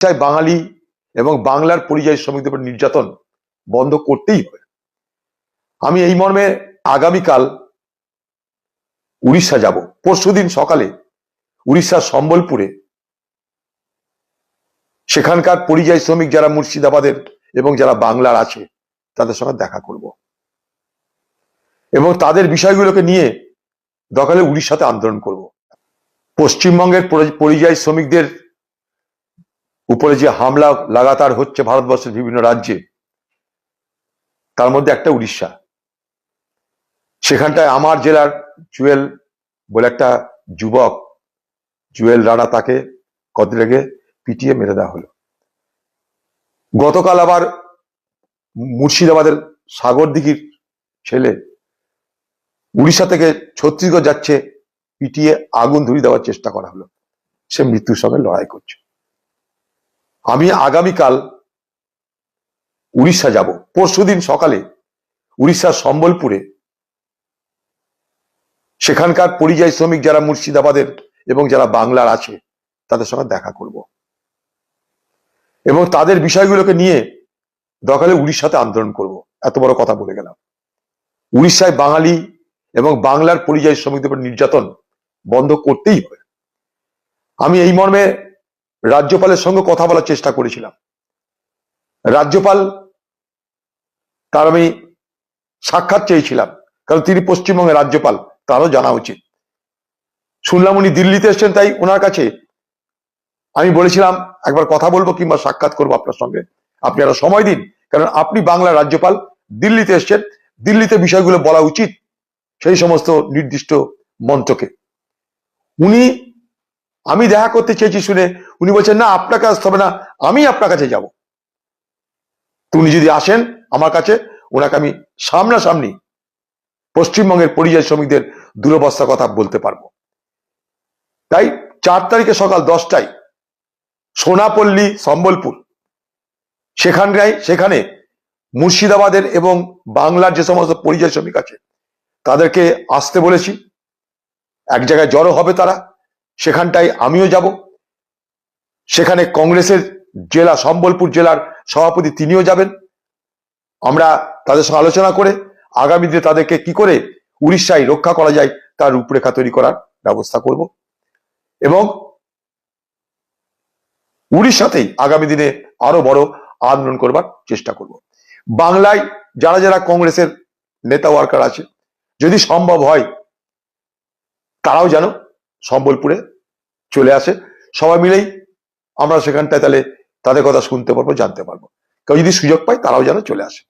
চাই বাঙালি এবং বাংলার পরিযায়ী শ্রমিকদের উপর নির্যাতন বন্ধ করতেই হবে। আমি এই মর্মে আগামীকাল উড়িষ্যা যাব। পরশুদিন সকালে উড়িষ্যার সম্বলপুরে সেখানকার পরিযায়ী শ্রমিক যারা মুর্শিদাবাদের এবং যারা বাংলার আছে তাদের সঙ্গে দেখা করব এবং তাদের বিষয়গুলোকে নিয়ে দরকারে উড়িষ্যাতে আন্দোলন করব। পশ্চিমবঙ্গের পরিযায়ী শ্রমিকদের উপরে যে হামলা লাগাতার হচ্ছে ভারতবর্ষের বিভিন্ন রাজ্যে, তার মধ্যে একটা উড়িষ্যা। সেখানটায় আমার জেলার জুয়েল বলে একটা যুবক, জুয়েল রানা, তাকে কদিন আগে পিটিয়ে মেরে দেওয়া হলো। গতকাল আবার মুর্শিদাবাদের সাগরদিঘির ছেলে উড়িষ্যা থেকে ছত্তিশগড় যাচ্ছে, পিটিয়ে আগুন ধরিয়ে দেওয়ার চেষ্টা করা হলো। সে মৃত্যুর সঙ্গে লড়াই করছে। আমি আগামীকাল উড়িষ্যা যাব। পরশুদিন সকালে উড়িষ্যার সম্বলপুরে সেখানকার পরিযায়ী শ্রমিক যারা মুর্শিদাবাদের এবং যারা বাংলার আছে তাদের সঙ্গে দেখা করব এবং তাদের বিষয়গুলোকে নিয়ে দরকারে উড়িষ্যাতে আন্দোলন করব। এত বড় কথা বলে গেলাম। উড়িষ্যায় বাঙালি এবং বাংলার পরিযায়ী শ্রমিকদের উপর নির্যাতন বন্ধ করতেই হবে। আমি এই মর্মে রাজ্যপালের সঙ্গে কথা বলার চেষ্টা করেছিলাম। রাজ্যপাল তার আমি সাক্ষাৎ চেয়েছিলাম, কারণ তিনি পশ্চিমবঙ্গের রাজ্যপাল, তারও জানা উচিত। শুনলাম উনি দিল্লিতে এসছেন, তাই ওনার কাছে আমি বলেছিলাম একবার কথা বলবো কিংবা সাক্ষাৎ করবো আপনার সঙ্গে, আপনি আরো সময় দিন, কারণ আপনি বাংলার রাজ্যপাল, দিল্লিতে এসছেন, দিল্লিতে বিষয়গুলো বলা উচিত সেই সমস্ত নির্দিষ্ট মন্ত্রকে। উনি, আমি দেখা করতে চেয়েছি শুনে উনি বলছেন না, আপনার কাছে হবে না, আমি আপনার কাছে যাব। তো উনি যদি আসেন আমার কাছে, ওনাকে আমি সামনাসামনি পশ্চিমবঙ্গের পরিযায়ী শ্রমিকদের দুরবস্থার কথা বলতে পারবো। তাই 4 তারিখে সকাল 10টায় সোনাপল্লী সম্বলপুর সেখানে মুর্শিদাবাদের এবং বাংলার যে সমস্ত পরিযায়ী শ্রমিক আছে তাদেরকে আসতে বলেছি। এক জায়গায় জড়ো হবে তারা, সেখানটায় আমিও যাব। সেখানে কংগ্রেসের জেলা, সম্বলপুর জেলার সভাপতি তিনিও যাবেন। আমরা তাদের সঙ্গে আলোচনা করে আগামী দিনে তাদেরকে কি করে উড়িষ্যায় রক্ষা করা যায় তার রূপরেখা তৈরি করার ব্যবস্থা করব এবং উড়িষ্যাতেই আগামী দিনে আরো বড় আন্দোলন করবার চেষ্টা করব। বাংলায় যারা যারা কংগ্রেসের নেতা ওয়ার্কার আছে, যদি সম্ভব হয় তারাও যেন সম্বলপুরে চলে আসে। সবাই মিলেই আমরা সেখানটায় তাহলে তাদের কথা শুনতে পারবো, জানতে পারবো। কেউ যদি সুযোগ পায় তারাও যেন চলে আসে।